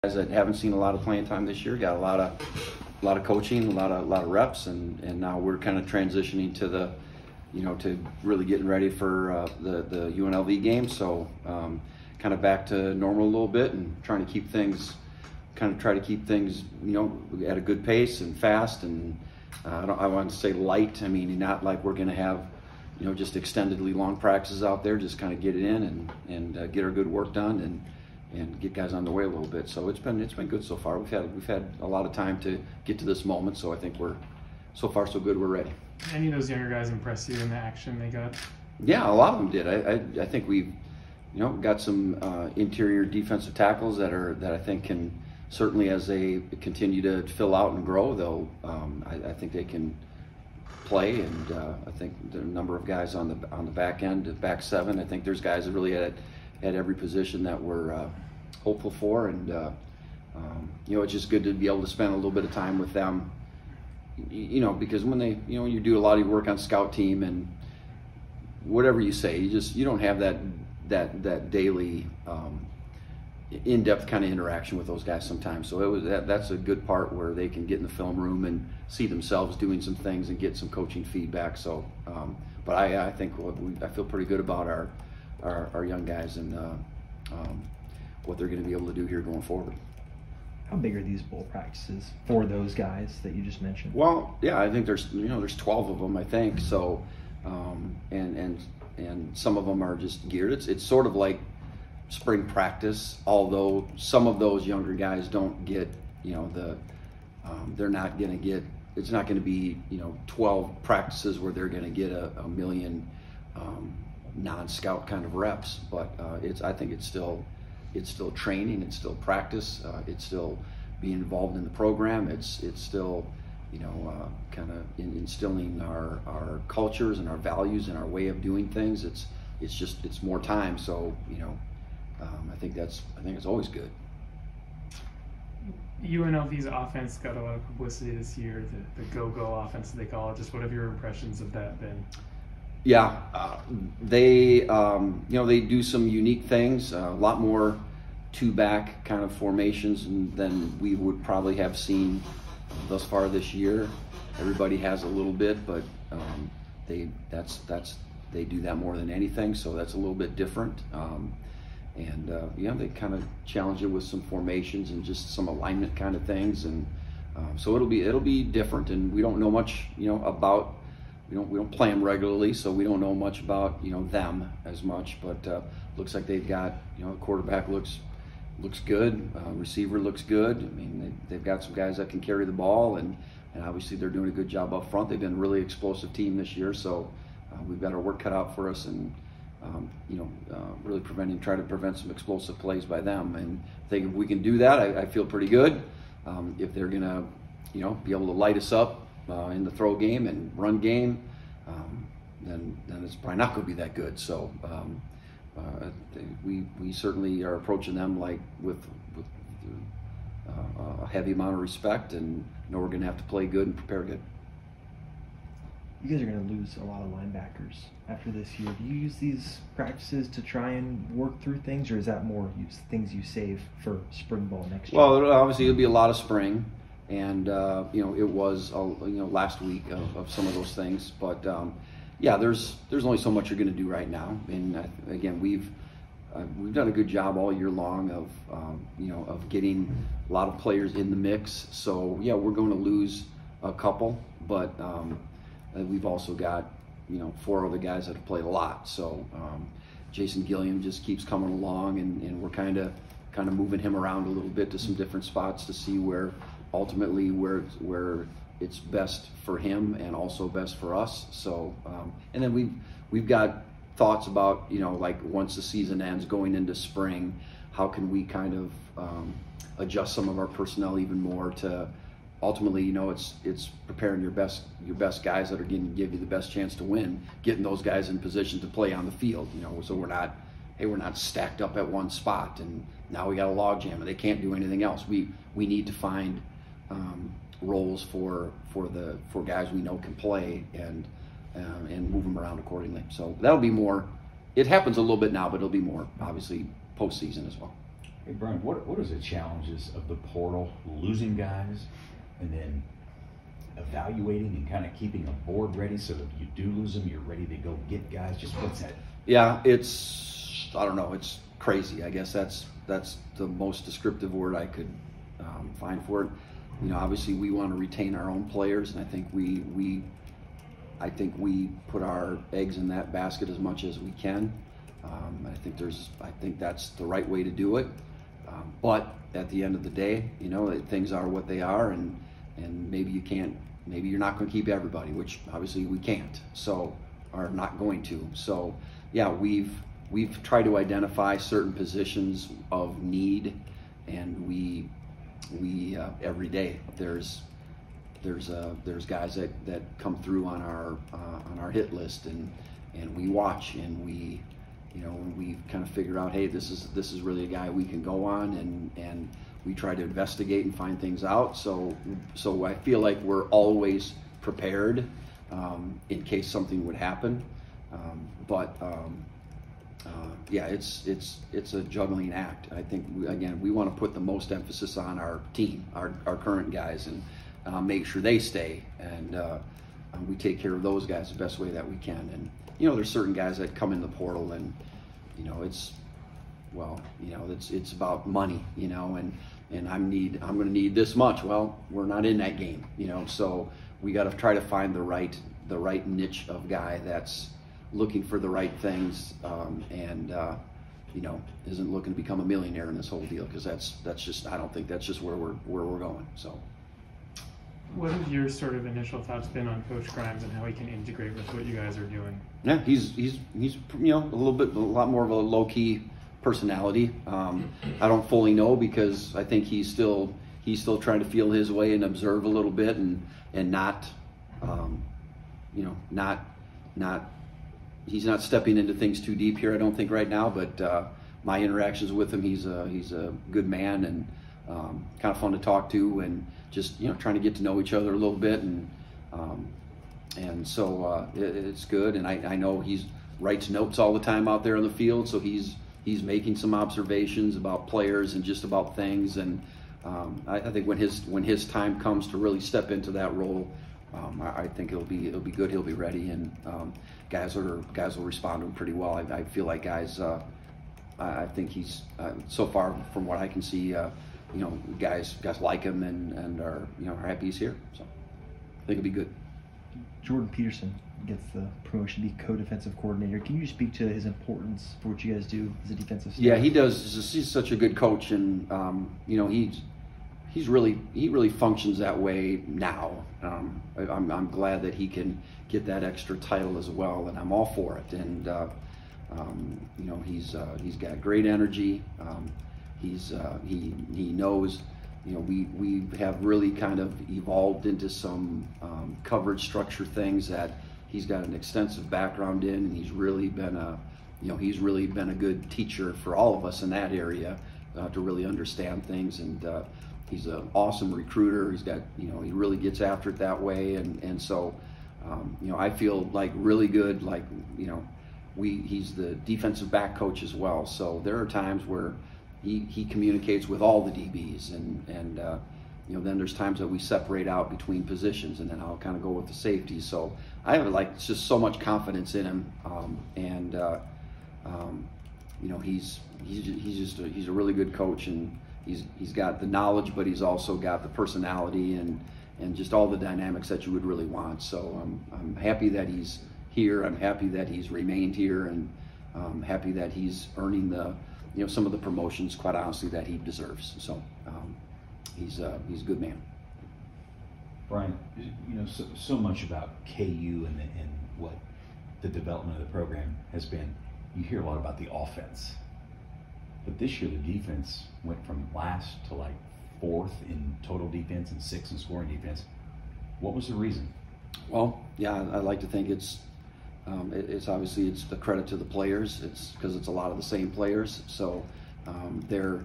Guys that haven't seen a lot of playing time this year got a lot of coaching, a lot of reps, and now we're kind of transitioning to the, to really getting ready for the UNLV game. So kind of back to normal a little bit and trying to keep things, at a good pace and fast. And I want to say light. I mean, not like we're going to have, just extendedly long practices out there. Just kind of get it in and get our good work done and get guys on the way a little bit. So it's been good so far. We've had a lot of time to get to this moment. So I think so far so good. We're ready. Any of those younger guys impressed you in the action they got? Yeah, a lot of them did. I think we've got some interior defensive tackles that I think can certainly, as they continue to fill out and grow, they'll I think they can play. And I think there are a number of guys on the back end, the back seven. I think there's guys that really at every position that we're hopeful for, and it's just good to be able to spend a little bit of time with them. Because when they, when you do a lot of your work on scout team and whatever you say, you don't have that daily in-depth kind of interaction with those guys sometimes. So that's a good part where they can get in the film room and see themselves doing some things and get some coaching feedback. So, but I think I feel pretty good about our young guys and what they're going to be able to do here going forward. How big are these bowl practices for those guys that you just mentioned? Well, yeah, I think there's 12 of them, I think. So, and some of them are just geared. It's sort of like spring practice, although some of those younger guys don't get, they're not going to get. It's not going to be 12 practices where they're going to get a million non-scout kind of reps. But I think it's still training, it's still practice, it's still being involved in the program, it's still kind of instilling our cultures and our values and our way of doing things. It's more time. So I think it's always good. UNLV's offense got a lot of publicity this year, the go-go offense they call it. Just what have your impressions of that been? Yeah, they they do some unique things, a lot more two-back kind of formations than we would probably have seen thus far this year. Everybody has a little bit, but they do that more than anything, so that's a little bit different. They kind of challenge it with some formations and just some alignment kind of things, and so it'll be different. And we don't know much, about. We don't play them regularly, so we don't know much about them as much. But looks like they've got the quarterback looks good, receiver looks good. I mean they've got some guys that can carry the ball, and obviously they're doing a good job up front. They've been a really explosive team this year, so we've got our work cut out for us, and really try to prevent some explosive plays by them. And I think if we can do that, I feel pretty good. If they're gonna be able to light us up in the throw game and run game, then it's probably not going to be that good. So we certainly are approaching them like with a heavy amount of respect, and know we're going to have to play good and prepare good. You guys are going to lose a lot of linebackers after this year. Do you use these practices to try and work through things, or is that more things you save for spring ball next year? Well, obviously it'll be a lot of spring. And it was last week of some of those things, but there's only so much you're going to do right now. And again, we've done a good job all year long of getting a lot of players in the mix. So yeah, we're going to lose a couple, but we've also got 4 other guys that have played a lot. So Jason Gilliam just keeps coming along, and we're kind of moving him around a little bit to some different spots to see where it's best for him and also best for us. So and then we've got thoughts about like once the season ends going into spring, how can we kind of adjust some of our personnel even more to ultimately it's preparing your best guys that are going to give you the best chance to win, getting those guys in position to play on the field, so we're not stacked up at one spot and now we got a log jam and they can't do anything else. We need to find roles for guys we know can play and move them around accordingly. So that'll be more. It happens a little bit now, but it'll be more obviously postseason as well. Hey Brian, what is the challenges of the portal, losing guys, and then evaluating and kind of keeping a board ready so that if you do lose them, you're ready to go get guys? Just what's that? Yeah, I don't know, it's crazy. I guess that's the most descriptive word I could find for it. You know, obviously we want to retain our own players, and I think we put our eggs in that basket as much as we can. I think that's the right way to do it. But at the end of the day, you know, things are what they are, and maybe you're not going to keep everybody, which obviously we can't, so are not going to. So yeah, we've tried to identify certain positions of need, and we every day there's guys that come through on our hit list, and we watch, and we kind of figure out, hey, this is really a guy we can go on, and we try to investigate and find things out. So I feel like we're always prepared in case something would happen. Yeah, it's a juggling act. I think we want to put the most emphasis on our team, our current guys, and make sure they stay, and we take care of those guys the best way that we can. And you know, there's certain guys that come in the portal, and you know, it's about money, you know, and I'm going to need this much. Well, we're not in that game, you know, so we got to try to find the right niche of guy that's looking for the right things, and you know, isn't looking to become a millionaire in this whole deal, because that's just, I don't think that's just where we're going. So what have your sort of initial thoughts been on Coach Grimes and how he can integrate with what you guys are doing? Yeah, he's you know, a lot more of a low-key personality. I don't fully know, because I think he's still trying to feel his way and observe a little bit, and not you know, he's not stepping into things too deep here, I don't think, right now. But my interactions with him, he's a good man, and kind of fun to talk to, and just, you know, trying to get to know each other a little bit, and so it's good. And I know he writes notes all the time out there on the field, so he's making some observations about players and just about things. And I think when his time comes to really step into that role, I think it'll be good. He'll be ready, and guys will respond to him pretty well. I feel like guys. I think he's so far from what I can see. You know, guys like him, and are, you know, are happy he's here. So I think it'll be good. Jordan Peterson gets the promotion to be co-defensive coordinator. Can you just speak to his importance for what you guys do as a defensive staff? Yeah, he does. He's such a good coach, and you know, he really functions that way now. I'm glad that he can get that extra title as well, and I'm all for it. And you know, he's got great energy. He knows, you know, we have really kind of evolved into some coverage structure things that he's got an extensive background in, and he's really been a good teacher for all of us in that area, to really understand things. And he's an awesome recruiter. He's got, you know, he really gets after it that way, and so you know, I feel like really good. Like, you know, he's the defensive back coach as well, so there are times where he communicates with all the DBs, and you know, then there's times that we separate out between positions, and then I'll kind of go with the safety. So I have just so much confidence in him, and you know, he's a really good coach, and he's got the knowledge, but he's also got the personality and just all the dynamics that you would really want. So I'm happy that he's here. I'm happy that he's remained here, and I'm happy that he's earning some of the promotions, quite honestly, that he deserves. So he's a good man. Brian, you know, so much about KU and what the development of the program has been. You hear a lot about the offense, but this year the defense went from last to like fourth in total defense and sixth in scoring defense. What was the reason? Well, yeah, I like to think it's obviously it's the credit to the players. It's because it's a lot of the same players. So their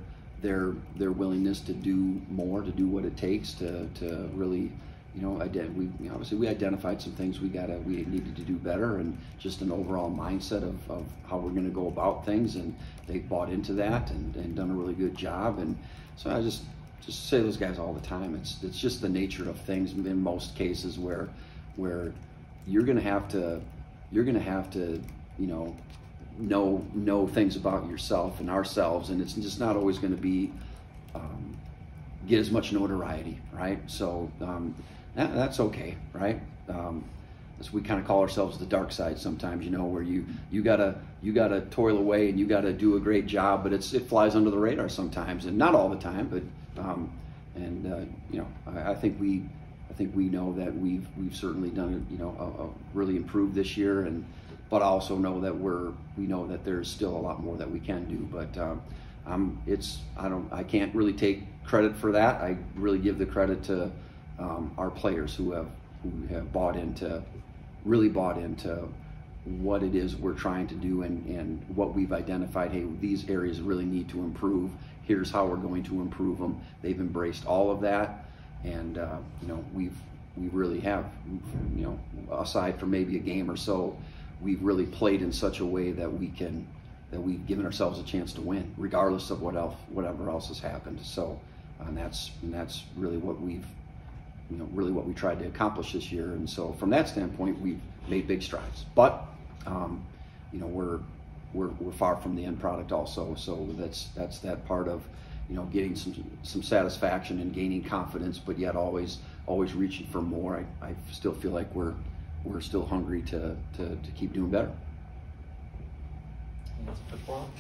willingness to do more, to do what it takes to really you know, obviously we identified some things we needed to do better, and just an overall mindset of how we're going to go about things, and they bought into that and done a really good job. And so I just say to those guys all the time, it's just the nature of things in most cases where you're going to have to you know things about yourself and ourselves, and it's just not always going to be get as much notoriety, right? So that's okay, right? As we kind of call ourselves the dark side sometimes, you know, where you gotta toil away and you gotta do a great job, but it flies under the radar sometimes, and not all the time, but you know, I think we know that we've certainly done, you know, really improved this year, but I also know that we know that there's still a lot more that we can do, but I can't really take credit for that. I really give the credit to our players who have really bought into what it is we're trying to do, and what we've identified. Hey, these areas really need to improve. Here's how we're going to improve them. They've embraced all of that, and you know, we really have, you know, aside from maybe a game or so, we've really played in such a way that we've given ourselves a chance to win, regardless of whatever else has happened. So, and that's really what we tried to accomplish this year. And so, from that standpoint, we've made big strides. But, you know, we're far from the end product also. So that's that part of, you know, getting some satisfaction and gaining confidence, but yet always reaching for more. I still feel like we're still hungry to keep doing better. That's football.